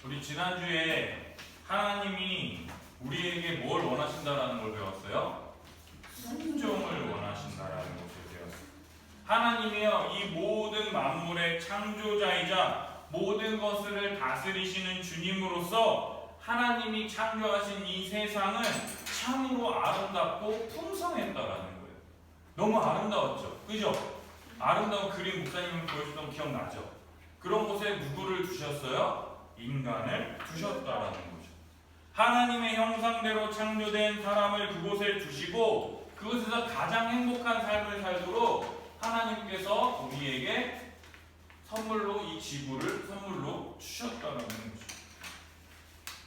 우리 지난주에 하나님이 우리에게 뭘 원하신다라는 걸 배웠어요? 순종을 원하신다라는 것을 배웠어요. 하나님이요, 이 모든 만물의 창조자이자 모든 것을 다스리시는 주님으로서 하나님이 창조하신 이 세상은 참으로 아름답고 풍성했다라는 거예요. 너무 아름다웠죠? 그죠? 아름다운 그림 목사님을 보여주던 기억나죠? 그런 곳에 누구를 두셨어요? 인간을 두셨다라는 거죠. 하나님의 형상대로 창조된 사람을 그곳에 두시고 그곳에서 가장 행복한 삶을 살도록 하나님께서 우리에게 선물로 이 지구를 선물로 주셨다는 거죠.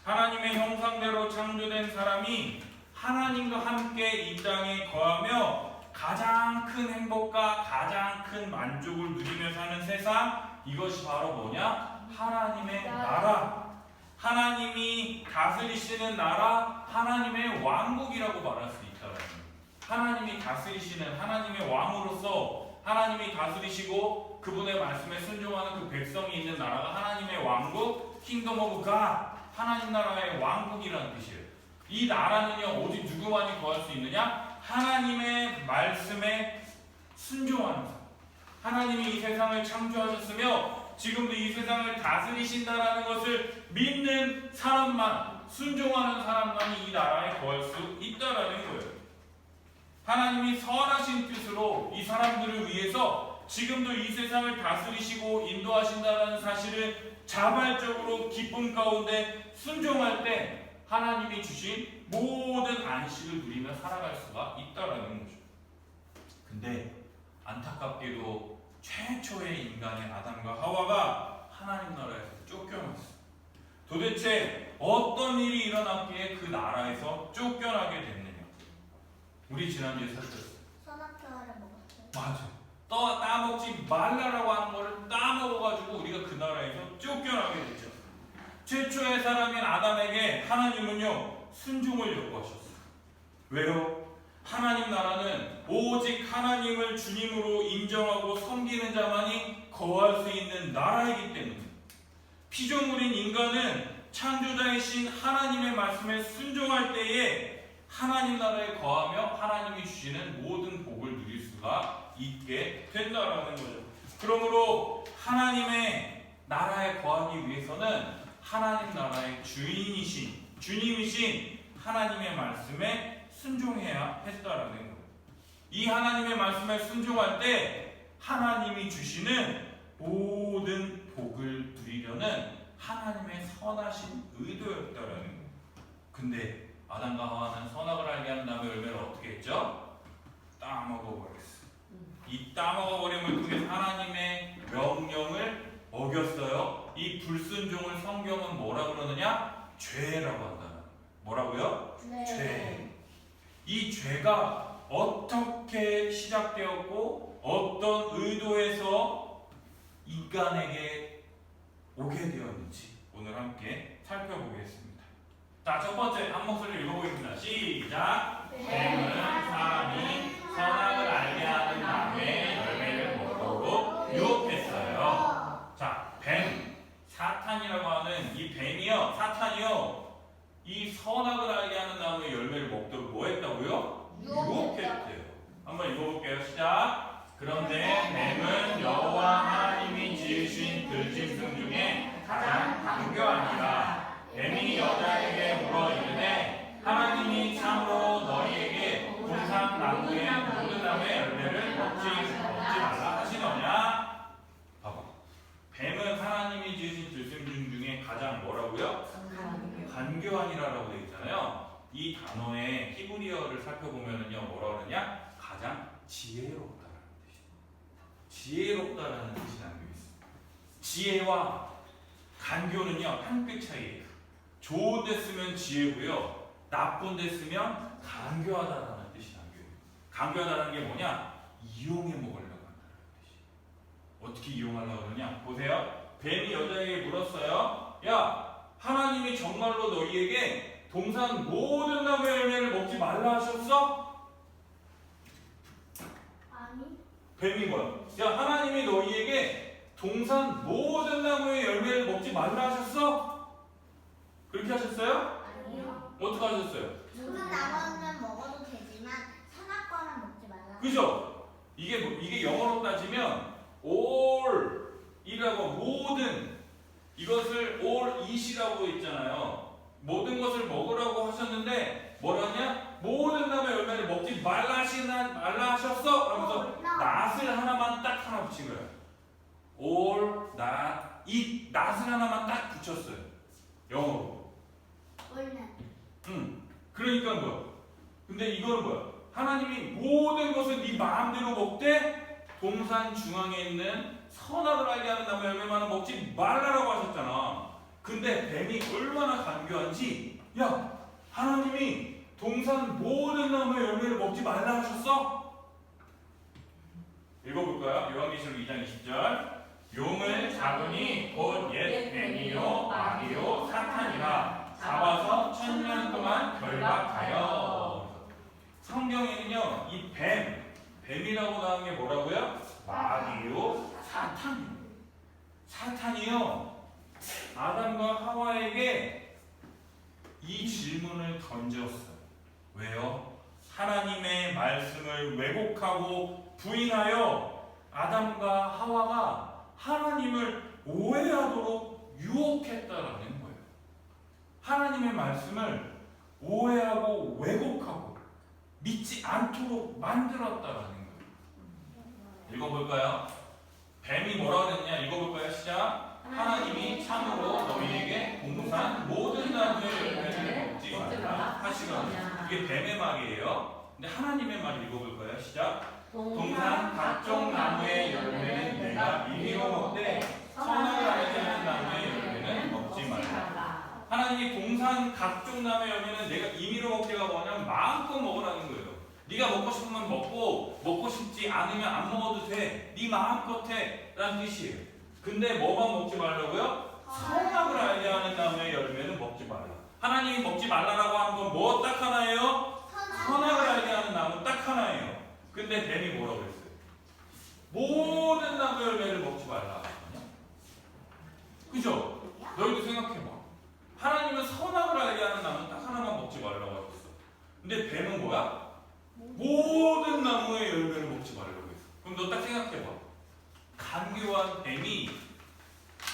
하나님의 형상대로 창조된 사람이 하나님과 함께 이 땅에 거하며 가장 큰 행복과 가장 큰 만족을 누리며 사는 세상, 이것이 바로 뭐냐? 하나님의 나라. 하나님이 다스리시는 나라, 하나님의 왕국이라고 말할 수 있다는 거예요. 하나님이 다스리시는 하나님의 왕으로서 하나님이 다스리시고 그분의 말씀에 순종하는 그 백성이 있는 나라가 하나님의 왕국, 킹덤 오브 갓, 하나님 나라의 왕국이라는 뜻이에요. 이 나라는요, 오직 누구만이 거할 수 있느냐? 하나님의 말씀에 순종하는 사람. 하나님이 이 세상을 창조하셨으며 지금도 이 세상을 다스리신다라는 것을 믿는 사람만, 순종하는 사람만이 이 나라에 거할 수 있다라는 거예요. 하나님이 선하신 뜻으로 이 사람들을 위해서 지금도 이 세상을 다스리시고 인도하신다는 사실을 자발적으로 기쁨 가운데 순종할 때 하나님이 주신 모든 안식을 누리며 살아갈 수가 있다라는 거죠. 근데 안타깝게도 최초의 인간의 아담과 하와가 하나님 나라에서 쫓겨났어요. 도대체 어떤 일이 일어났기에 그 나라에서 쫓겨나게 됐느냐? 우리 지난주에 살폈어요. 선악과를 먹었어요. 맞아. 따먹지 말라라고 하는 거를 따먹어가지고 우리가 그 나라에서 쫓겨나게 됐죠. 최초의 사람인 아담에게 하나님은요, 순종을 요구하셨어요. 왜요? 하나님 나라는 오직 하나님을 주님으로 인정하고 섬기는 자만이 거할 수 있는 나라이기 때문에 피조물인 인간은 창조자이신 하나님의 말씀에 순종할 때에 하나님 나라에 거하며 하나님이 주시는 모든 복을 누릴 수가 있게 된다라는 거죠. 그러므로 하나님의 나라에 거하기 위해서는 하나님 나라의 주님이신 하나님의 말씀에 순종해야 했다라는 거예요. 이 하나님의 말씀에 순종할 때 하나님이 주시는 모든 복을 누리려는 하나님의 선하신 의도였다라는 거예요. 근데 아담과 하와는 선악을 알게 한 다음에 열매를 어떻게 했죠? 따먹어버렸어요. 이 따먹어버림을 통해 하나님의 명령을 어겼어요. 이 불순종을 성경은 뭐라 그러느냐? 죄라고 한다. 뭐라고요? 네. 죄. 이 죄가 어떻게 시작되었고 어떤 의도에서 인간에게 오게 되었는지 오늘 함께 살펴보겠습니다. 자, 첫 번째 한 목소리로 읽어보겠습니다. 시작. 뱀은 사람이 선악을 알게 하는 다음에 열매를 먹도록 유혹했어요. 자, 뱀, 사탄이라고 하는 이 뱀이요, 사탄이요, 이 선악을 알게 하는 다음에 열매를 먹도록 뭐 했다고요? 유혹했대요. 한번 읽어볼게요. 시작. 그런데 뱀은 여호와 하나님이 지으신 들짐승 중에 가장 강교하니라. 뱀이 여자에게 물어 이르되 하나님이 참으로 너희에게 동산 나무의 모든 나무의 열매를 먹지 말라 하시느냐? 봐봐. 뱀은 하나님이 지으신 들짐승 중에 가장 뭐라고요? 간교하니라라고 되어 있잖아요. 이 단어의 히브리어를 살펴보면은요, 뭐라 그러냐? 가장 지혜롭다라는 뜻이에요. 지혜롭다라는 뜻이 담겨 있습니다. 지혜와 간교는요, 한 끗 차이예요. 좋은 데 쓰면 지혜고요, 나쁜 데 쓰면 간교하다라는 뜻이 담겨 있어요. 간교하다라는 게 뭐냐? 이용해 먹으려고 한다는 뜻이에요. 어떻게 이용하려고 그러냐? 보세요. 뱀이 여자에게 물었어요. 야, 하나님이 정말로 너희에게 동산 모든 나무의 열매를 먹지 말라 하셨어? 아니. 뱀이 뭐야? 야, 하나님이 너희에게 동산 모든 나무의 열매를 먹지 말라 하셨어? 그죠? 이게 영어로 따지면 all이라고 모든 이것을 all eat이라고 있잖아요. 모든 것을 먹으라고 하셨는데 뭐라냐? 모든 나무의 열매를 먹지 말라 하셨어? 그러면서 낫을 하나만 딱 하나 붙인 거예요. all not eat 낫을 하나만 딱 붙였어요. 영어로. 원래 그러니까 뭐야? 근데 이거는 뭐야? 하나님이 모든 것을 네 마음대로 먹되 동산 중앙에 있는 선악을 알게 하는 나무 열매만은 먹지 말라라고 하셨잖아. 근데 뱀이 얼마나 간교한지, 야, 하나님이 동산 모든 나무의 열매를 먹지 말라 하셨어? 읽어볼까요? 요한계시록 2장 20절. 용을 잡으니 곧 옛 뱀이요 마귀요 사탄이라 잡아서 1000년 동안 결박하여. 성경에는요 이 뱀이라고 나온 게 뭐라고요? 마귀요 사탄이요 아담과 하와에게 이 질문을 던졌어요. 왜요? 하나님의 말씀을 왜곡하고 부인하여 아담과 하와가 하나님을 오해하도록 유혹했다라는 거예요. 하나님의 말씀을 오해하고 왜곡하고 믿지 않도록 만들었다라는 거예요. 읽어볼까요? 뱀이 뭐라고 했냐? 읽어볼까요? 시작. 하나님이 참으로 너희에게 공산 모든 나무의 열매를 먹지 말라 하시거니와. 이게 뱀의 말이에요. 근데 하나님의 말 읽어볼까요? 시작. 동산 각종 나무의 열매는 내가 임의로 먹되 선악을 알게 하는 나무의 열매는 먹지 말라. 하나님이 동산 각종 나무의 열매는 내가 임의로 먹기가 뭐냐면 마음껏 먹으라는 거예요. 네가 먹고 싶으면 먹고 싶지 않으면 안 먹어도 돼. 네 마음껏 해 라는 뜻이에요. 근데 뭐만 먹지 말라고요? 선악을 알게 하는 나무의 열매는 먹지 말라. 하나님이 먹지 말라라고 하는 건 뭐 딱 하나예요? 선악을 알게 하는 나무 딱 하나예요. 근데 뱀이 뭐라고 그랬어요? 모든 나무 열매를 먹지 말라. 그죠? 너희도 생각해봐. 하나님은 선악을 알게 하는 나무는 딱 하나만 먹지 말라고 하셨어. 근데 뱀은 뭐야? 모든 나무의 열매를 먹지 말라고 했어. 그럼 너 딱 생각해봐. 간교한 뱀이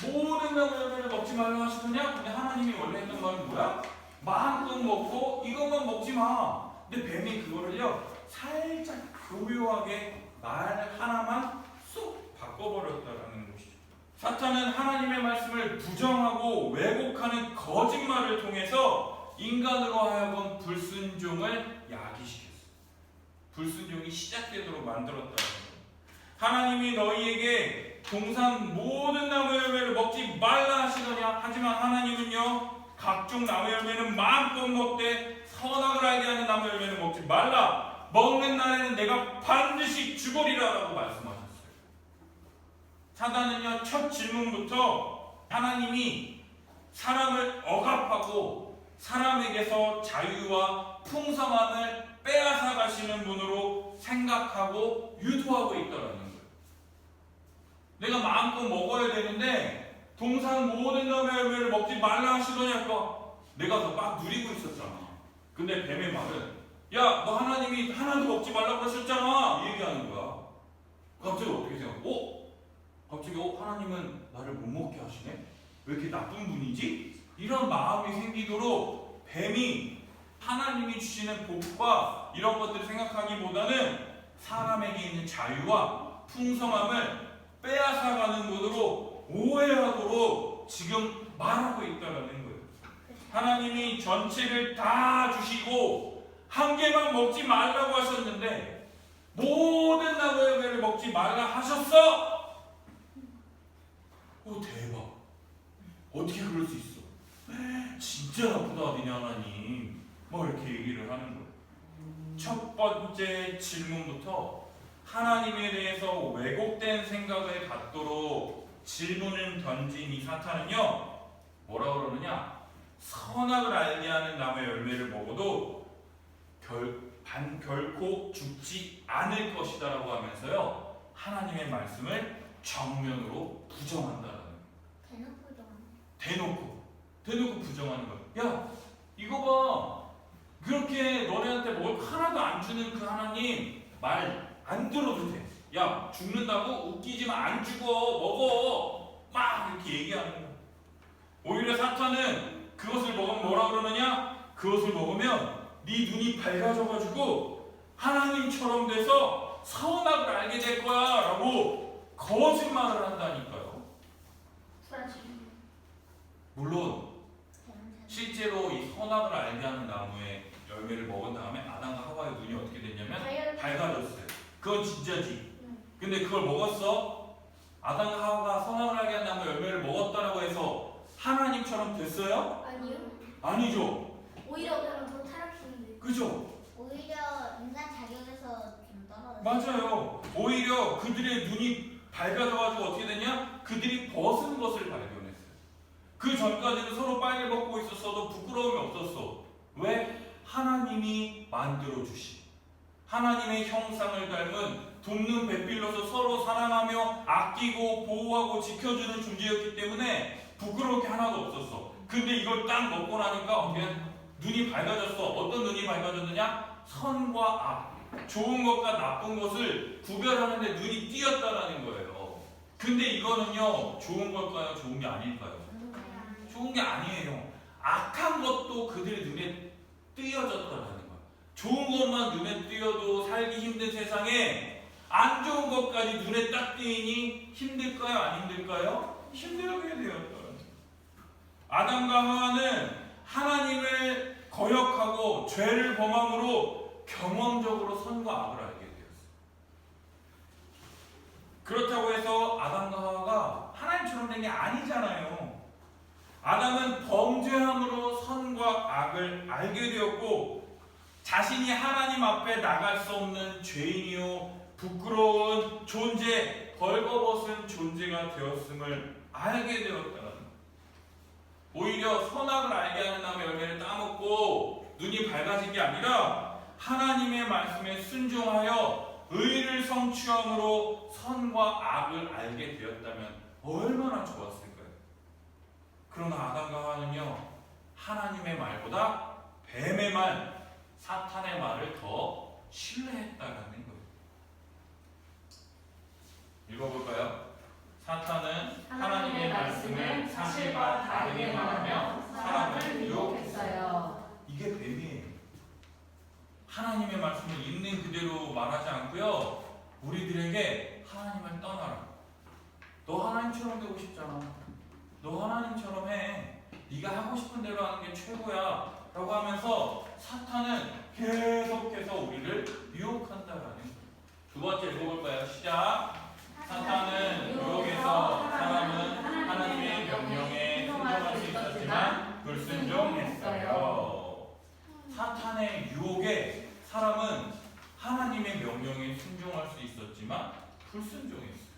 모든 나무 열매를 먹지 말라고 하시느냐? 근데 하나님이 원래 했던 말은 뭐야? 마음껏 먹고 이것만 먹지 마. 근데 뱀이 그거를요 살짝 교묘하게 말 하나만 쏙 바꿔버렸다라는 것이죠. 사탄은 하나님의 말씀을 부정하고 왜곡하는 거짓말을 통해서 인간으로 하여금 불순종을 야기시켰어요. 불순종이 시작되도록 만들었다는 거예요. 하나님이 너희에게 동산 모든 나무 열매를 먹지 말라 하시더냐? 하지만 하나님은요 각종 나무 열매는 마음껏 먹되 선악을 알게 하는 나무 열매는 먹지 말라. 먹는 날에는 내가 반드시 죽으리라 라고 말씀하셨어요. 사단은요 첫 질문부터 하나님이 사람을 억압하고 사람에게서 자유와 풍성함을 빼앗아 가시는 분으로 생각하고 유도하고 있다는 거예요. 내가 마음껏 먹어야 되는데 동산 모든 나무 열매를 먹지 말라 하시더냐니까 내가 더 막 누리고 있었잖아. 근데 뱀의 말은 야, 너 하나님이 하나도 먹지 말라고 하셨잖아 이 얘기하는 거야. 갑자기 어떻게 생각해? 갑자기 하나님은 나를 못 먹게 하시네? 왜 이렇게 나쁜 분이지? 이런 마음이 생기도록 뱀이 하나님이 주시는 복과 이런 것들을 생각하기보다는 사람에게 있는 자유와 풍성함을 빼앗아가는 것으로 오해하도록 지금 말하고 있다는 거예요. 하나님이 전체를 다 주시고 한 개만 먹지 말라고 하셨는데 모든 나무 열매를 먹지 말라 하셨어. 대박. 어떻게 그럴 수 있어? 진짜 나쁘다 니네 하나님. 이렇게 얘기를 하는 거예요. 첫 번째 질문부터 하나님에 대해서 왜곡된 생각을 갖도록 질문을 던진 이 사탄은요 뭐라고 그러느냐? 선악을 알게 하는 나무의 열매를 먹어도 결코 죽지 않을 것이다 라고 하면서요 하나님의 말씀을 정면으로 부정한다라는 거예요. 대놓고 부정하는 거예요. 야 이거 봐, 그렇게 너네한테 먹을 거 하나도 안 주는 그 하나님 말 안 들어도 돼. 야, 죽는다고? 웃기지만 안 죽어. 먹어. 막 이렇게 얘기하는 거야. 오히려 사탄은 그것을 먹으면 뭐라 그러느냐? 그것을 먹으면 네 눈이 밝아져가지고 하나님처럼 돼서 선악을 알게 될 거야 라고 거짓말을 한다니까요. 물론 실제로 이 선악을 알게 하는 나무의 열매를 먹은 다음에 아담과 하와의 눈이 어떻게 됐냐면 밝아졌어요. 그건 진짜지. 근데 그걸 먹었어? 아담과 하와가 선악을 알게 하는 나무 열매를 먹었다라고 해서 하나님처럼 됐어요? 아니요. 아니죠. 오히려 그냥 더 타락했는데. 그죠? 오히려 인간 자격에서 좀 떨어졌어요. 맞아요. 오히려 그들의 눈이 밝아져가지고 어떻게 됐냐? 그들이 벗은 것을 발견했어요. 그 전까지는 서로 빨개 벗고 있었어도 부끄러움이 없었어. 왜? 하나님이 만들어주신 하나님의 형상을 닮은 돕는 배필로서 서로 사랑하며 아끼고 보호하고 지켜주는 존재였기 때문에 부끄러울 게 하나도 없었어. 근데 이걸 딱 먹고 나니까 어떻게 눈이 밝아졌어. 어떤 눈이 밝아졌느냐? 선과 악, 좋은 것과 나쁜 것을 구별하는데 눈이 띄었다라는 거예요. 근데 이거는요, 좋은 걸까요? 좋은 게 아닐까요? 좋은 게 아니에요. 악한 것도 그들의 눈에 띄어졌다라는 거예요. 좋은 것만 눈에 띄어도 살기 힘든 세상에 안 좋은 것까지 눈에 딱 띄니 힘들까요? 안 힘들까요? 힘들게 되었다. 아담과 하와는 하나님을 거역하고 죄를 범함으로 경험적으로 선과 악을 알게 되었어요. 그렇다고 해서 아담과 하와가 하나님처럼 된 게 아니잖아요. 아담은 범죄함으로 선과 악을 알게 되었고 자신이 하나님 앞에 나갈 수 없는 죄인이요 부끄러운 존재, 벌거벗은 존재가 되었음을 알게 되었다는 거예요. 오히려 선악을 알게 하는 나무의 열매를 따먹고 눈이 밝아진 게 아니라 하나님의 말씀에 순종하여 의를 성취함으로 선과 악을 알게 되었다면 얼마나 좋았을까요? 그러나 아담과 하와는요, 하나님의 말보다 뱀의 말, 사탄의 말을 더 신뢰했다라는 거예요. 읽어볼까요? 사탄은 하나님의 말씀을 사실과 다르게 말하며 사람을 유혹했어요. 이게 뱀이에요. 하나님의 말씀을 있는 그대로 말하지 않고요, 우리들에게 하나님을 떠나라. 너 하나님처럼 되고 싶잖아. 너 하나님처럼 해. 네가 하고 싶은 대로 하는 게 최고야 라고 하면서 사탄은 계속해서 우리를 유혹한다라는 거예요. 두 번째 읽어볼까요? 시작. 사탄은 유혹에서 사람은 하나님의 명령에 순종할 수 있었지만 불순종했어요. 사탄의 유혹에 사람은 하나님의 명령에 순종할 수 있었지만 불순종했어요.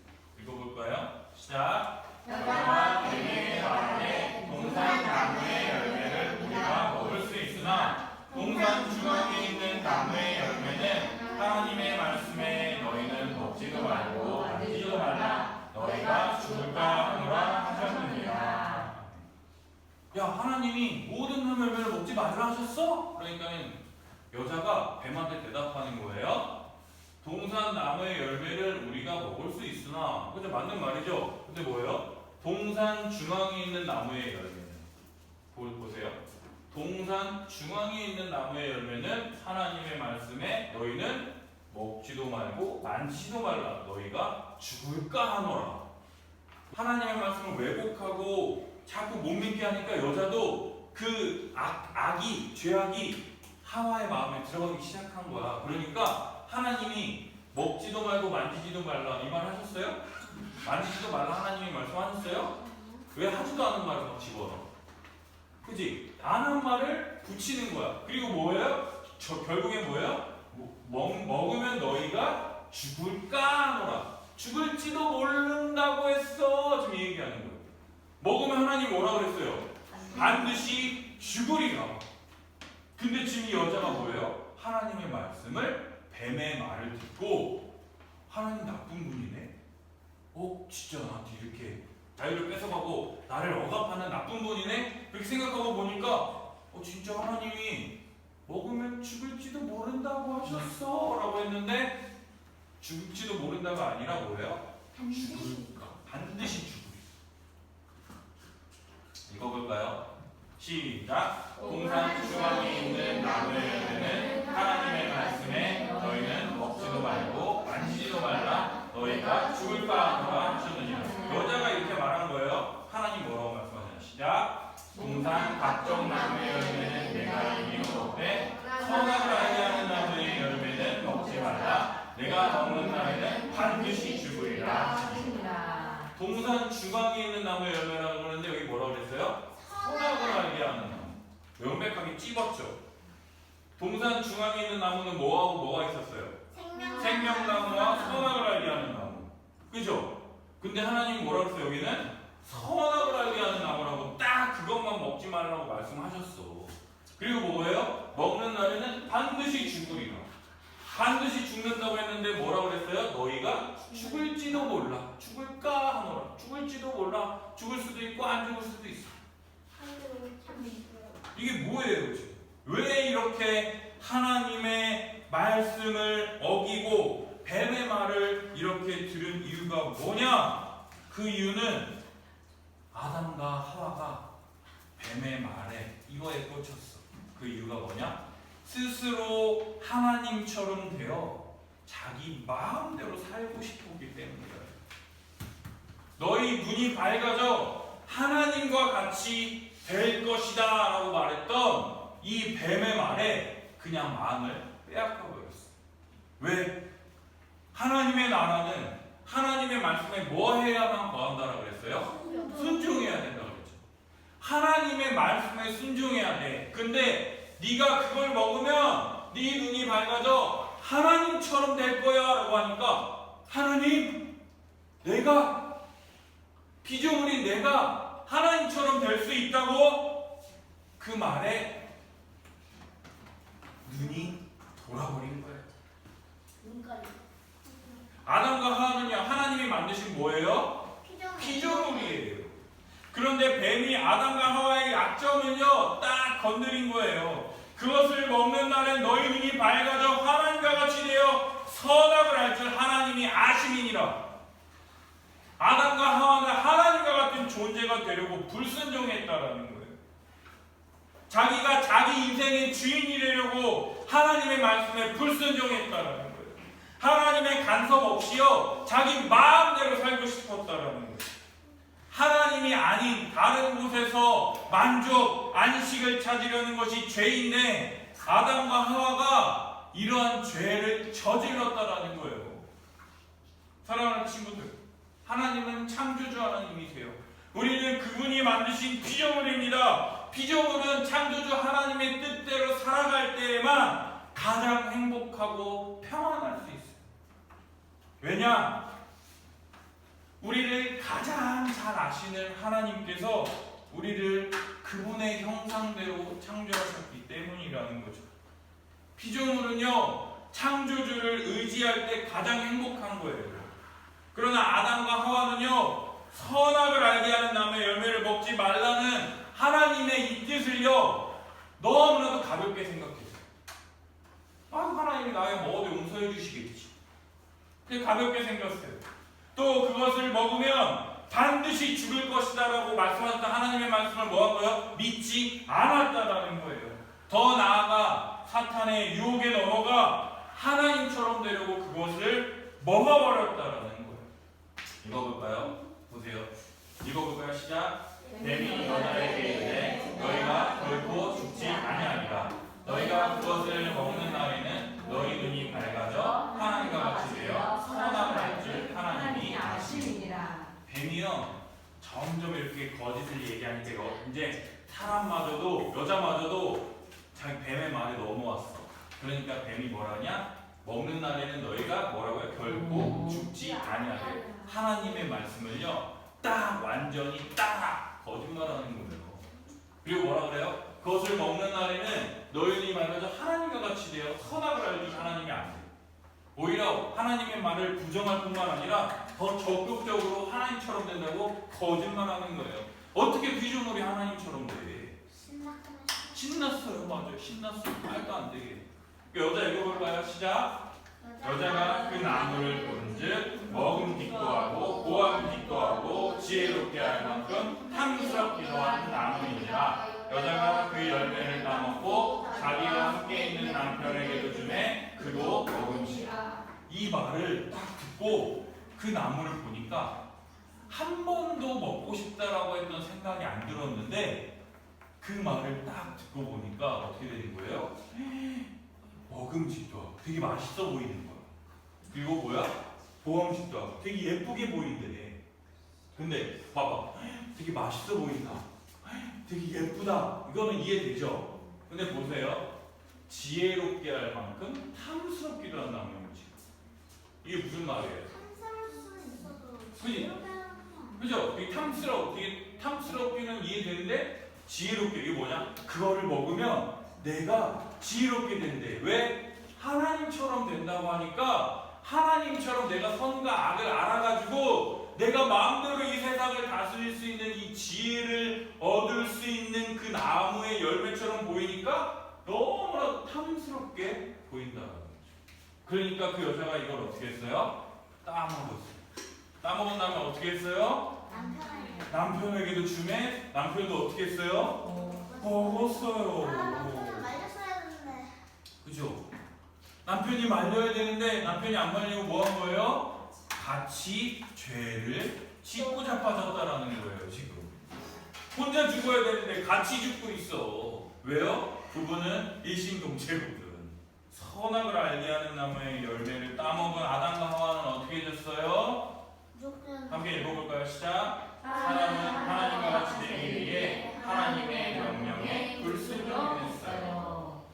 읽어볼까요? 시작. 여자와 뱀의 말에 동산 나무의 열매를 우리가 먹을 수 있으나 동산 중앙에 있는 나무의 열매는 하나님의 말씀에 너희는 먹지도 말고 만지지도 말라 너희가 죽을까 하노라 하셨느니라. 야, 하나님이 모든 나무 열매를 먹지 말으라 하셨어? 그러니까 여자가 뱀한테 대답하는 거예요. 동산 나무의 열매를 우리가 먹을 수 있으나, 그죠? 맞는 말이죠? 근데 뭐예요? 동산 중앙에 있는 나무의 열매는, 보세요. 동산 중앙에 있는 나무의 열매는 하나님의 말씀에 너희는 먹지도 말고 만지지도 말라 너희가 죽을까 하노라. 하나님의 말씀을 왜곡하고 자꾸 못 믿게 하니까 여자도 그 악이, 죄악이 하와의 마음에 들어가기 시작한 거야. 그러니까 하나님이 먹지도 말고 만지지도 말라 이 말 하셨어요? 만지지도 말라 하나님이 말씀하셨어요? 왜 하지도 않은 말을 막 집어넣어? 그치? 안 한 말을 붙이는 거야. 그리고 뭐예요? 결국엔 뭐예요? 먹으면 너희가 죽을까 하노라. 죽을지도 모른다고 했어. 지금 얘기하는 거예요. 먹으면 하나님 뭐라 그랬어요? 반드시 죽으리라. 근데 지금 이 여자가 뭐예요? 하나님의 말씀을 뱀의 말을 듣고 하나님 나쁜 분이네? 진짜 나한테 이렇게 자유를 뺏어가고 나를 억압하는 나쁜 분이네? 그렇게 생각하고 보니까 진짜 하나님이 먹으면 죽을지도 모른다고 하셨어 라고 했는데 죽을지도 모른다가 아니라 뭐예요? 반드시. 죽을까? 반드시 죽으리. 읽어볼까요? 시작. 동산 중앙에 있는 나무의 열매는 하나님의 말씀에 너희는 먹지도 말고 만지지도 말라 너희가 죽을까 하노라 하셨느니라. 여자가 이렇게 말한 거예요. 하나님 뭐라고 말씀하시냐? 시작. 동산 각종 나무의 열매는 내가 이미 먹되 선악을 알게 하는 나무의 열매는 먹지 말라 내가 먹는 날에는 반드시 죽으리라. 동산 중앙에 있는 나무의 열매라고 그러는데 여기 뭐라고 그랬어요? 선악을 알게 하는 나무. 명백하게 찝었죠. 동산 중앙에 있는 나무는 뭐하고 뭐가 있었어요? 생명나무와 선악을 알게 하는 나무. 그죠? 근데 하나님 뭐라고 했어요? 여기는 선악을 알게 하는 나무라고 딱 그것만 먹지 말라고 말씀하셨어. 그리고 뭐예요? 먹는 날에는 반드시 죽으리라. 반드시 죽는다고 했는데 뭐라고 그랬어요? 너희가 죽을지도 몰라. 죽을까 하노라. 죽을지도 몰라. 죽을 수도 있고 안 죽을 수도 있어. 이게 뭐예요 지금? 왜 이렇게 하나님의 말씀을 어기고 뱀의 말을 이렇게 들은 이유가 뭐냐? 그 이유는 아담과 하와가 뱀의 말에 이거에 꽂혔어. 그 이유가 뭐냐? 스스로 하나님처럼 되어 자기 마음대로 살고 싶었기 때문이에요. 너희 눈이 밝아져 하나님과 같이 될 것이다 라고 말했던 이 뱀의 말에 그냥 마음을 빼앗겨 버렸어. 왜? 하나님의 나라는 하나님의 말씀에 뭐 해야만 거한다라고 그랬어요? 순종해야 된다고 그랬죠. 하나님의 말씀에 순종해야 돼. 근데 네가 그걸 먹으면 네 눈이 밝아져 하나님처럼 될 거야 라고 하니까 하나님, 내가 피조물인 내가 하나님처럼 될 수 있다고? 그 말에 눈이 돌아버린 거예요. 아담과 하와는요, 하나님이 만드신 뭐예요? 피조물이에요. 그런데 뱀이 아담과 하와의 약점은요, 딱 건드린 거예요. 그것을 먹는 날엔 너희 눈이 밝아져 하나님과 같이 되어 선악을 알 줄 하나님이 아심이니라. 아담과 하와는 하나님과 같은 존재가 되려고 불순종했다라는 거예요. 자기가 자기 인생의 주인이 되려고 하나님의 말씀에 불순종했다라는 거예요. 하나님의 간섭 없이요, 자기 마음대로 살고 싶었다라는 거예요. 하나님이 아닌 다른 곳에서 만족, 안식을 찾으려는 것이 죄인데 아담과 하와가 이러한 죄를 저질렀다라는 거예요. 사랑하는 친구들, 하나님은 창조주 하나님이세요. 우리는 그분이 만드신 피조물입니다. 피조물은 창조주 하나님의 뜻대로 살아갈 때에만 가장 행복하고 평안할 수 있어요. 왜냐? 우리를 가장 잘 아시는 하나님께서 우리를 그분의 형상대로 창조하셨기 때문이라는 거죠. 피조물은요, 창조주를 의지할 때 가장 행복한 거예요. 그러나 아담과 하와는요, 선악을 알게 하는 나무의 열매를 먹지 말라는 하나님의 이 뜻을요, 너무나도 가볍게 생각했어요. 하나님이 나의 먹어도 용서해 주시겠지. 그냥 가볍게 생겼어요. 또 그것을 먹으면 반드시 죽을 것이다 라고 말씀하셨던 하나님의 말씀을 뭐한 거예요? 믿지 않았다라는 거예요. 더 나아가 사탄의 유혹에 넘어가 하나님처럼 되려고 그것을 먹어버렸다라는 거예요. 읽어볼까요? 보세요. 읽어볼까요? 시작. 뱀이 여자에게 이르되 너희가 결코 죽지 아니하리라. 너희가 그것을 먹는 날에는 너희 눈이 밝아져 하나님과 같이 되어 선악을 알 줄 하나님이 아심이니라. 뱀이요, 점점 이렇게 거짓을 얘기하니까 이제 사람마저도, 여자마저도 자기 뱀의 말에 넘어왔어. 그러니까 뱀이 뭐라냐? 먹는 날에는 너희가 뭐라고요? 결코 죽지 아니하리라. 하나님의 말씀을요, 딱 완전히 딱 거짓말하는 거예요. 그리고 뭐라 그래요? 그것을 먹는 날에는 너희들이 말하자 하나님과 같이 되어 선악을 알줄 하나님이 안 돼요. 오히려 하나님의 말을 부정할 뿐만 아니라 더 적극적으로 하나님처럼 된다고 거짓말하는 거예요. 어떻게 피조물이 하나님처럼 돼? 신났어요. 맞아요. 신났어요. 말도 안 되게. 여자 읽어볼까요? 시작. 여자가 그 나무를 본즉 먹음직도 하고 보암직도 하고 지혜롭게 할 만큼 탐스럽기도 한 나무이니라. 여자가 그 열매를 따먹고 자기와 함께 있는 남편에게도 주매 그도 먹음시라. 이 말을 딱 듣고 그 나무를 보니까 한 번도 먹고 싶다라고 했던 생각이 안 들었는데 그 말을 딱 듣고 보니까 어떻게 되는 거예요? 먹음직도 하고 되게 맛있어 보이는 거야. 그리고 뭐야? 보암직도 하고 되게 예쁘게 보이는데 근데 봐봐 되게 맛있어 보인다. 되게 예쁘다. 이거는 이해되죠? 근데 보세요. 지혜롭게 할 만큼 탐스럽기도 한 나무인지. 이게 무슨 말이에요? 탐스러울 수는 있어도 그지? 지혜롭게 하는 건 그죠? 되게 탐스럽기는 이해되는데 지혜롭게 이게 뭐냐? 그거를 먹으면 내가 지혜롭게 된대. 왜? 하나님처럼 된다고 하니까 하나님처럼 내가 선과 악을 알아가지고 내가 마음대로 이 세상을 다스릴 수 있는 이 지혜를 얻을 수 있는 그 나무의 열매처럼 보이니까 너무나 탐스럽게 보인다는 거죠. 그러니까 그 여자가 이걸 어떻게 했어요? 따먹었어요. 따먹은 다음에 어떻게 했어요? 남편에게도 주매 남편도 어떻게 했어요? 먹었어요. 남편은 말렸어야 되는데. 그죠? 남편이 말려야 되는데 남편이 안 말리고 뭐 한 거예요? 같이 죄를 짓고 자빠졌다라는 거예요. 지금 혼자 죽어야 되는데 같이 죽고 있어. 왜요? 부부는 일심동체거든. 선악을 알게 하는 나무의 열매를 따먹은 아담과 하와는 어떻게 해졌어요? 함께 읽어볼까요? 시작. 사람은 하나님과 같이 되기 위해 하나님의 명령에 불순종했어요.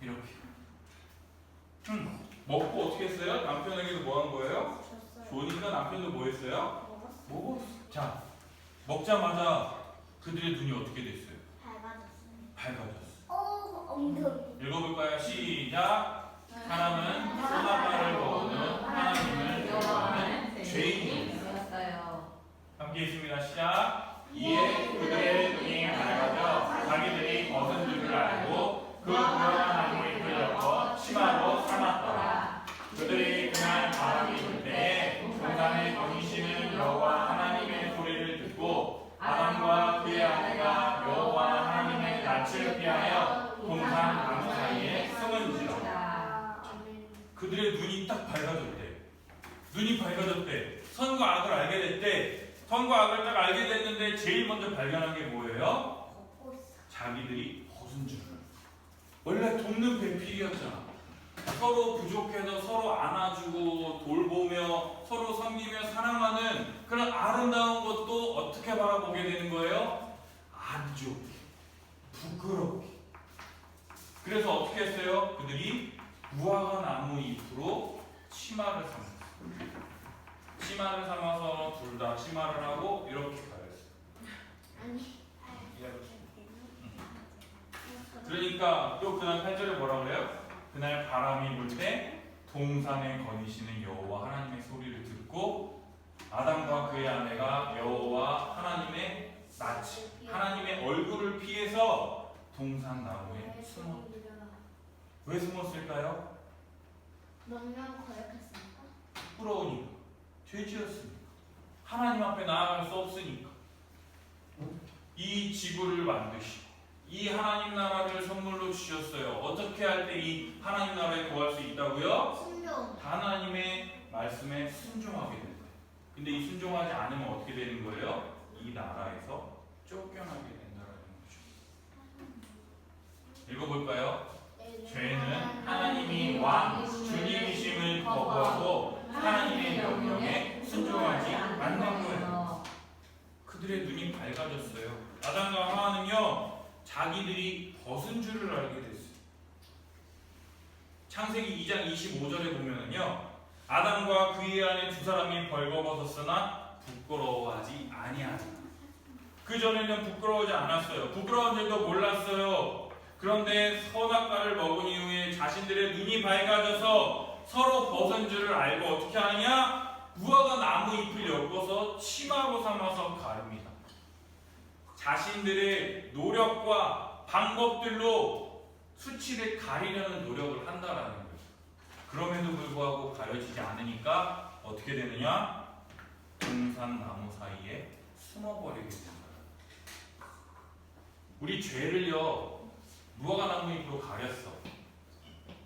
이렇게 먹고 어떻게 했어요? 남편에게도 뭐 한 거예요? 좋으니까 남편도 뭐 했어요? 먹었어. 자, 먹자마자 그들의 눈이 어떻게 됐어요? 밝아졌어. 엉덩이. 읽어볼까요? 시작. 사람은 선악과를 먹는 하나님을 여호와는 죄인이었어요. 함께 읽습니다. 시작. 이에 그들의 눈이 밝아져 자기들이 벗은 줄을 알고 그 무화과 나무 잎을 엮어 치마로 삼았더라. 그들이 그날 바람이 불 때에 동산에 거니시는 여호와 하나님의 소리를 듣고 아담과 그의 아내가 여호와 하나님의 낯을 피하여 동산 나무 사이에 숨은지라. 그들의 눈이 딱 밝아졌대. 눈이 밝아졌대. 선과 악을 알게 됐대. 선과 악을 딱 알게 됐는데 제일 먼저 발견한 게 뭐예요? 자기들이 벗은 줄을. 원래 돕는 배필이었잖아. 서로 부족해서 서로 안아주고 돌보며 서로 섬기며 사랑하는 그런 아름다운 것도 어떻게 바라보게 되는 거예요? 안 좋게, 부끄럽게. 그래서 어떻게 했어요? 그들이 무화과 나무 잎으로 치마를 삼았어요. 치마를 삼아서 둘 다 치마를 하고 이렇게 가렸어요. 그러니까 또 그날 8절에 뭐라고 그래요? 그날 바람이 불 때 동산에 거니시는 여호와 하나님의 소리를 듣고 아담과 그의 아내가 여호와 하나님의 낯, 하나님의 얼굴을 피해서 동산 나무에 숨었다. 왜 숨었을까요? 명령 거역했습니까? 부끄러우니까, 죄지었으니까, 하나님 앞에 나아갈 수 없으니까. 이 지구를 만드시고 이 하나님 나라를 선물로 주셨어요. 어떻게 할 때 이 하나님 나라에 거할 수 있다고요? 순종. 하나님의 말씀에 순종하게 된다. 근데 이 순종하지 않으면 어떻게 되는 거예요? 이 나라에서 쫓겨나게 된다는 거죠. 읽어볼까요? 죄는 하나님이 왕, 주님이심을 거부하고 하나님의 명령에 순종하지 않는 거예요. 그들의 눈이 밝아졌어요. 아담과 하와는요, 자기들이 벗은 줄을 알게 됐어요. 창세기 2장 25절에 보면은요, 아담과 그의 아내 두 사람이 벌거벗었으나 부끄러워하지 아니하다. 그 전에는 부끄러워하지 않았어요. 부끄러운 줄도 몰랐어요. 그런데 선악과를 먹은 이후에 자신들의 눈이 밝아져서 서로 벗은 줄을 알고 어떻게 하느냐? 무화과 나무 잎을 엮어서 치마로 삼아서 가릅니다. 자신들의 노력과 방법들로 수치를 가리려는 노력을 한다라는 거예요. 그럼에도 불구하고 가려지지 않으니까 어떻게 되느냐? 동산나무 사이에 숨어버리게 된다. 우리 죄를요 무화과나무 잎으로 가렸어.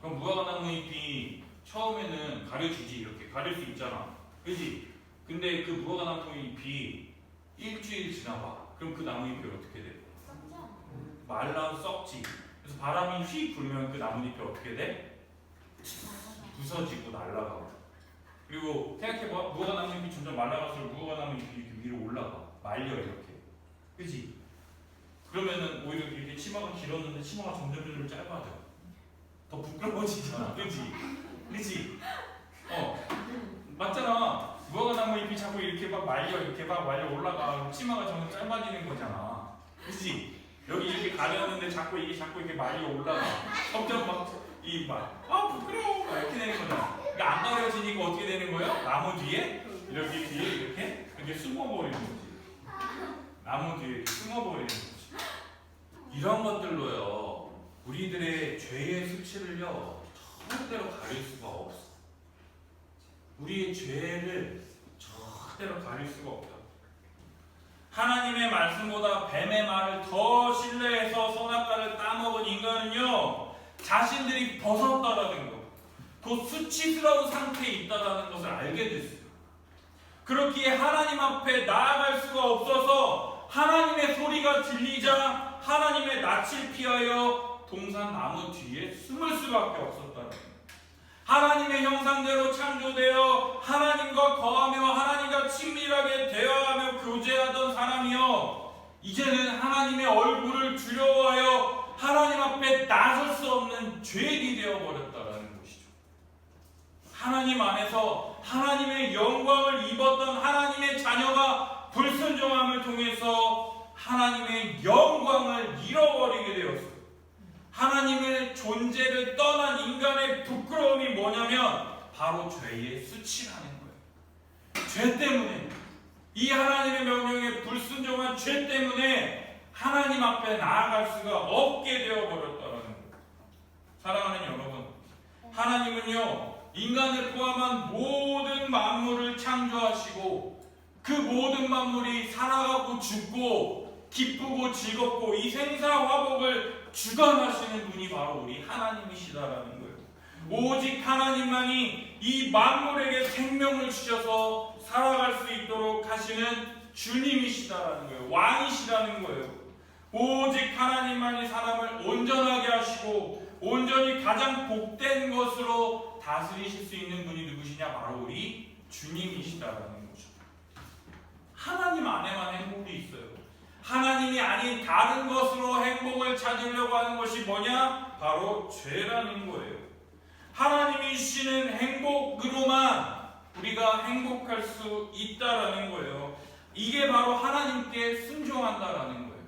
그럼 무화과나무 잎이 처음에는 가려지지. 이렇게 가릴 수 있잖아, 그지? 근데 그 무화과나무 잎이 일주일 지나봐. 그럼 그 나무 잎이 어떻게 돼? 말라 썩지. 그래서 바람이 휘 불면 그 나뭇잎이 어떻게 돼? 부서지고 날아가고. 그리고 생각해봐. 무화과나무잎이 점점 말라갈수록 무화과나무잎이 이렇게 위로 올라가. 말려 이렇게. 그치? 그러면은 오히려 이렇게 치마가 길었는데 치마가 점점 짧아져. 더 부끄러워지잖아. 그치? 그치? 맞잖아. 무화과나무잎이 자꾸 이렇게 막 말려 올라가. 치마가 점점 짧아지는 거잖아. 그치? 여기 이렇게 가렸는데 자꾸 이렇게 말려 올라가. 점점 부끄러워 이렇게 되는 거잖아. 그러니까 안 가려지니까 어떻게 되는 거예요? 나무 뒤에 이렇게 숨어버리는 거지. 나무 뒤에 이렇게 숨어버리는 거지. 이런 것들로요 우리들의 죄의 수치를요 절대로 가릴 수가 없어. 우리의 죄를 절대로 가릴 수가 없다. 하나님의 말씀보다 뱀의 말을 더 신뢰해서 선악과를 따먹은 인간은요 자신들이 벗었다라는 것, 그 수치스러운 상태에 있다라는 것을 알게 됐어요. 그렇기에 하나님 앞에 나아갈 수가 없어서 하나님의 소리가 들리자 하나님의 낯을 피하여 동산나무 뒤에 숨을 수밖에 없었다는 거예요. 하나님의 형상대로 창조되어 하나님과 거하며 하나님과 친밀하게 대화하며 교제하던 사람이요 이제는 하나님의 얼굴을 두려워하여 하나님 앞에 나설 수 없는 죄인이 되어버렸다는 것이죠. 하나님 안에서 하나님의 영광을 입었던 하나님의 자녀가 불순종함을 통해서 하나님의 영광을 잃어버리게 되었어요. 하나님의 존재를 떠난 인간의 부끄러움이 뭐냐면 바로 죄의 수치라는 거예요. 죄 때문에, 이 하나님의 명령에 불순종한 죄 때문에 하나님 앞에 나아갈 수가 없게 되어버렸다는 거예요. 사랑하는 여러분, 하나님은요 인간을 포함한 모든 만물을 창조하시고 그 모든 만물이 살아가고 죽고 기쁘고 즐겁고 이 생사화복을 주관하시는 분이 바로 우리 하나님이시다라는 거예요. 오직 하나님만이 이 만물에게 생명을 주셔서 살아갈 수 있도록 하시는 주님이시다라는 거예요. 왕이시라는 거예요. 오직 하나님만이 사람을 온전하게 하시고 온전히 가장 복된 것으로 다스리실 수 있는 분이 누구시냐? 바로 우리 주님이시다라는 거죠. 하나님 안에만 행복이 있어요. 하나님이 아닌 다른 것으로 행복을 찾으려고 하는 것이 뭐냐? 바로 죄라는 거예요. 하나님이 주시는 행복으로만 우리가 행복할 수 있다라는 거예요. 이게 바로 하나님께 순종한다라는 거예요.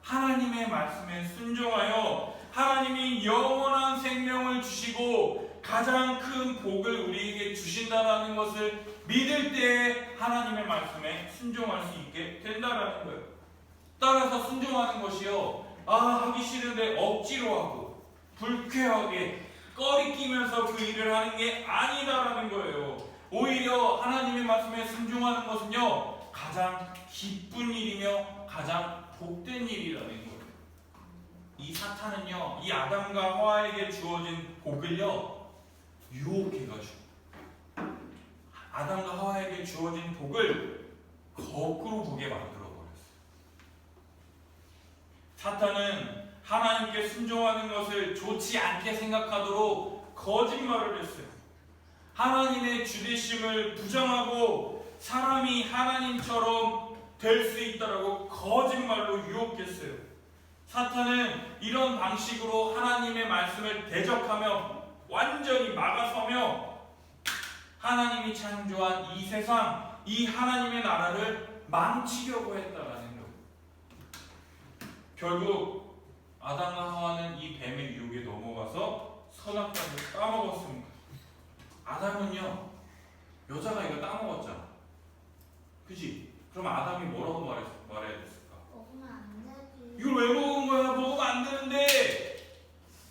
하나님의 말씀에 순종하여 하나님이 영원한 생명을 주시고 가장 큰 복을 우리에게 주신다라는 것을 믿을 때 하나님의 말씀에 순종할 수 있게 된다라는 거예요. 따라서 순종하는 것이요, 하기 싫은데 억지로 하고 불쾌하게 꺼리끼면서 그 일을 하는 게 아니다라는 거예요. 오히려 하나님의 말씀에 순종하는 것은요 가장 기쁜 일이며 가장 복된 일이라는 거예요. 이 사탄은요 이 아담과 하와에게 주어진 복을요 유혹해가지고 아담과 하와에게 주어진 복을 거꾸로 보게 만들어버렸어요. 사탄은 하나님께 순종하는 것을 좋지 않게 생각하도록 거짓말을 했어요. 하나님의 주되심을 부정하고 사람이 하나님처럼 될 수 있다라고 거짓말로 유혹했어요. 사탄은 이런 방식으로 하나님의 말씀을 대적하며 완전히 막아서며 하나님이 창조한 이 세상, 이 하나님의 나라를 망치려고 했다라는 거예요. 결국 아담과 하와는 이 뱀의 유혹에 넘어가서 선악과를 따먹었습니다. 아담은요 여자가 이거 따먹었잖아, 그지? 그럼 아담이 뭐라고 말해야 됐을까? 먹으면 안 되지. 이걸 왜 먹은 거야? 먹으면 안 되는데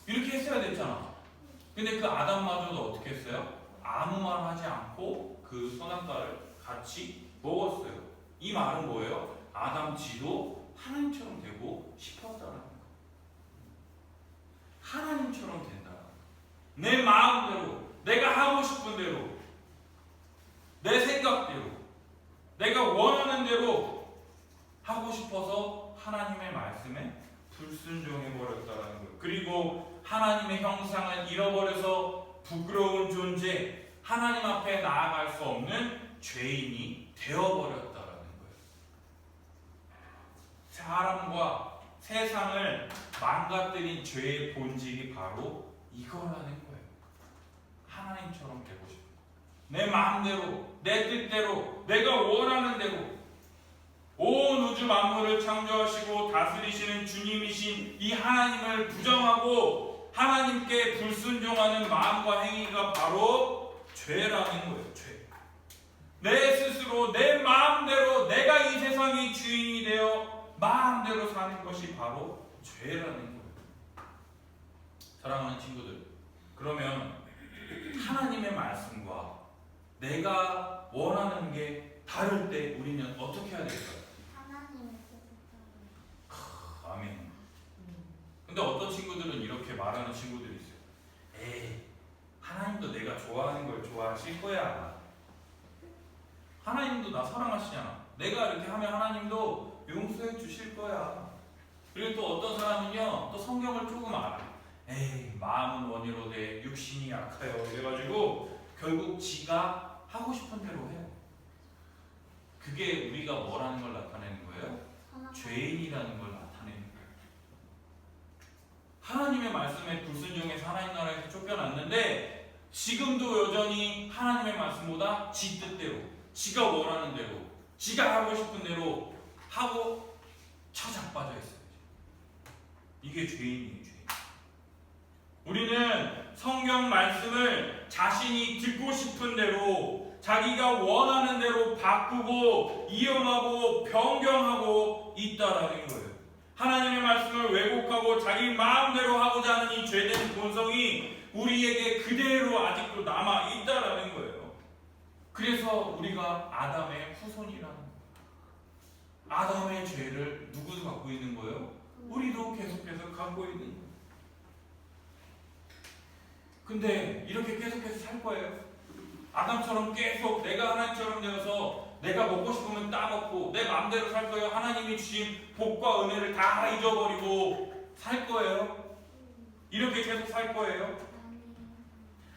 이렇게 했어야 됐잖아. 근데 그 아담마저도 아무 말 하지 않고 그 선악과를 같이 먹었어요. 이 말은 뭐예요? 아담 지도 하나님처럼 되고 싶었다는 거. 하나님처럼 된다. 내 마음대로, 내가 하고 싶은 대로, 내 생각대로, 내가 원하는 대로 하고 싶어서 하나님의 말씀에 불순종해 버렸다는 거예요. 그리고 하나님의 형상을 잃어버려서 부끄러운 존재, 하나님 앞에 나아갈 수 없는 죄인이 되어버렸다는 거예요. 사람과 세상을 망가뜨린 죄의 본질이 바로 이거라는 거예요. 하나님처럼 되고 싶어. 내 마음대로, 내 뜻대로, 내가 원하는 대로 온 우주 만물을 창조하시고 다스리시는 주님이신 이 하나님을 부정하고 하나님께 불순종하는 마음과 행위가 바로 죄라는 거예요. 죄. 내 스스로 내 마음대로 내가 이 세상의 주인이 되어 마음대로 사는 것이 바로 죄라는 거예요. 사랑하는 친구들, 그러면 하나님의 말씀과 내가 원하는 게 다를 때 우리는 어떻게 해야 될까요? 하나님의 뜻을 아멘. 근데 어떤 친구들은 이렇게 말하는 친구들이 있어요. 에이, 하나님도 내가 좋아하는 걸 좋아하실 거야. 하나님도 나 사랑하시잖아. 내가 이렇게 하면 하나님도 용서해 주실 거야. 그리고 또 어떤 사람은요, 또 성경을 조금 알아. 에이, 마음은 원이로되 육신이 약하여. 그래가지고 결국 지가 하고 싶은 대로 해요. 그게 우리가 뭐라는 걸 나타내는 거예요? 죄인이라는 걸 나타내는 거예요. 하나님의 말씀에 불순종해서 하나님 나라에서 쫓겨났는데 지금도 여전히 하나님의 말씀보다 지 뜻대로, 지가 원하는 대로, 지가 하고 싶은 대로 하고 처자빠져 있어요. 이게 죄인이에요. 죄인. 우리는 성경 말씀을 자신이 듣고 싶은 대로, 자기가 원하는 대로 바꾸고 이용하고 변경하고 있다라는 거예요. 하나님의 말씀을 왜곡하고 자기 마음대로 하고자 하는 이 죄된 본성이 우리에게 그대로 아직도 남아 있다라는 거예요. 그래서 우리가 아담의 후손이라는 거예요. 아담의 죄를 누구도 갖고 있는 거예요? 우리도 계속해서 갖고 있는 거예요. 근데 이렇게 계속해서 살 거예요? 아담처럼 계속 내가 하나님처럼 되어서 내가 먹고 싶으면 따먹고 내 마음대로 살 거예요? 하나님이 주신 복과 은혜를 다 잊어버리고 살 거예요? 이렇게 계속 살 거예요?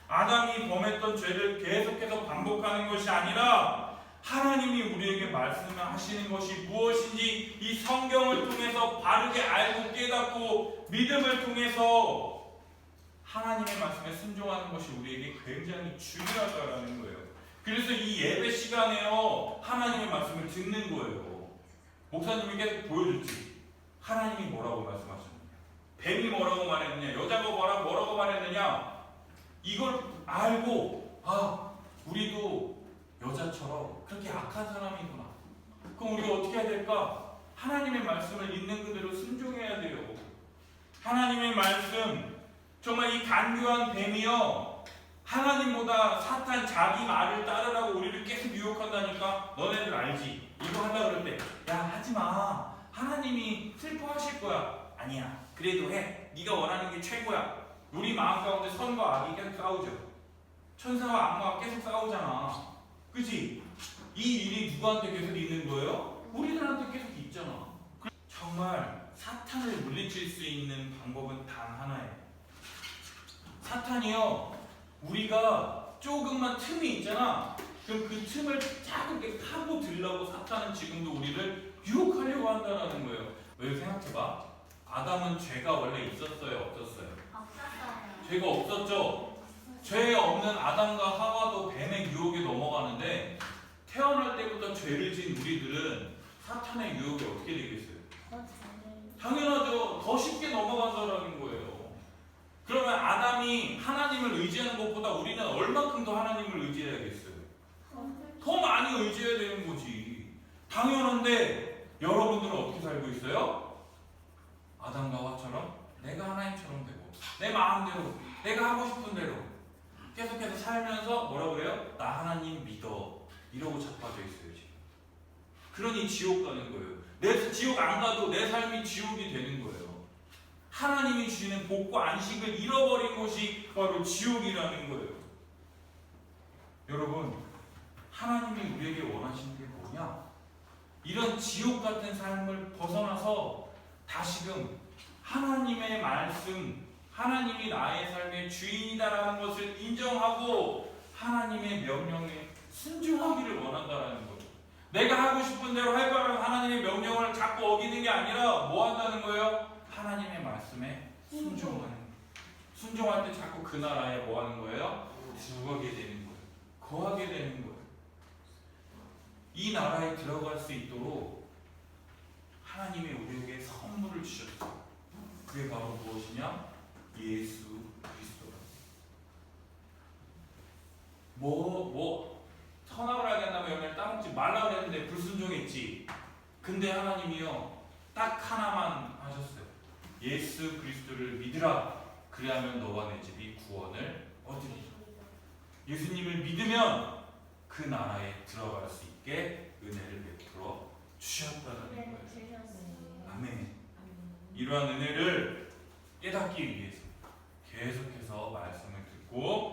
아담이 범했던 죄를 계속해서 반복하는 것이 아니라 하나님이 우리에게 말씀하시는 것이 무엇인지 이 성경을 통해서 바르게 알고 깨닫고 믿음을 통해서 하나님의 말씀에 순종하는 것이 우리에게 굉장히 중요하다는 거예요. 그래서 이 예배 시간에요, 하나님의 말씀을 듣는 거예요. 목사님이 계속 보여줬지. 하나님이 뭐라고 말씀하셨느냐, 뱀이 뭐라고 말했느냐, 여자가 뭐라고 말했느냐, 이걸 알고 아, 우리도 여자처럼 그렇게 악한 사람이구나. 그럼 우리가 어떻게 해야 될까? 하나님의 말씀을 있는 그대로 순종해야 돼요. 하나님의 말씀, 정말 이 간교한 뱀이요, 하나님보다 사탄 자기 말을 따르라고 우리를 계속 유혹한다니까. 너네들 알지? 이거 한다 그럴 때 야, 하지마, 하나님이 슬퍼하실 거야. 아니야, 그래도 해. 네가 원하는 게 최고야. 우리 마음 가운데 선과 악이 계속 싸우죠. 천사와 악마가 계속 싸우잖아. 그치? 이 일이 누구한테 계속 있는 거예요? 우리들한테 계속 있잖아. 정말 사탄을 물리칠 수 있는 방법은 단 하나예요. 사탄이요, 우리가 조금만 틈이 있잖아. 그럼 그 틈을 작게 파고 들려고 사탄은 지금도 우리를 유혹하려고 한다는 거예요. 왜 생각해봐. 아담은 죄가 원래 있었어요? 없었어요? 없었어요. 죄가 없었죠? 죄 없는 아담과 하와도 뱀의 유혹에 넘어가는데 태어날 때부터 죄를 지은 우리들은 사탄의 유혹에 어떻게 되겠어요? 당연하죠. 더 쉽게 넘어간다는 거예요. 그러면 아담이 하나님을 의지하는 것보다 우리는 얼마큼 더 하나님을 의지해야겠어요? 더 많이 의지해야 되는 거지. 당연한데 여러분들은 어떻게 살고 있어요? 아담과 하와처럼 내가 하나님처럼 되고 내 마음대로 내가 하고 싶은 대로 계속해서 살면서 뭐라 그래요? 나 하나님 믿어 이러고 자빠져 있어요 지금. 그러니 지옥 가는 거예요. 내 지옥 안 가도 내 삶이 지옥이 되는 거예요. 하나님이 주시는 복과 안식을 잃어버린 곳이 바로 지옥이라는 거예요. 여러분, 하나님이 우리에게 원하시는 게 뭐냐? 이런 지옥 같은 삶을 벗어나서 다시금 하나님의 말씀, 하나님이 나의 삶의 주인이다라는 것을 인정하고 하나님의 명령에 순종하기를 원한다라는 거예요. 내가 하고 싶은 대로 할 거라는 하나님의 명령을 자꾸 어기는 게 아니라 뭐 한다는 거예요? 하나님의 말씀에 순종하는 거예요. 순종할 때 자꾸 그 나라에 뭐 하는 거예요? 들어가게 되는 거예요. 거하게 되는 거예요. 이 나라에 들어갈 수 있도록 하나님이 우리에게 선물을 주셨어요. 그게 바로 무엇이냐? 예수 그리스도다. 선악을 하게 한다면 영향을 따먹지 말라 그랬는데 불순종했지. 근데 하나님이요 딱 하나만 하셨어요. 예수 그리스도를 믿으라. 그리하면 너와 내 집이 구원을 얻으리라. 예수님을 믿으면 그 나라에 들어갈 수 있게 은혜를 베풀어 주셨다는 거예요. 아멘. 이러한 은혜를 깨닫기 위해서 계속해서 말씀을 듣고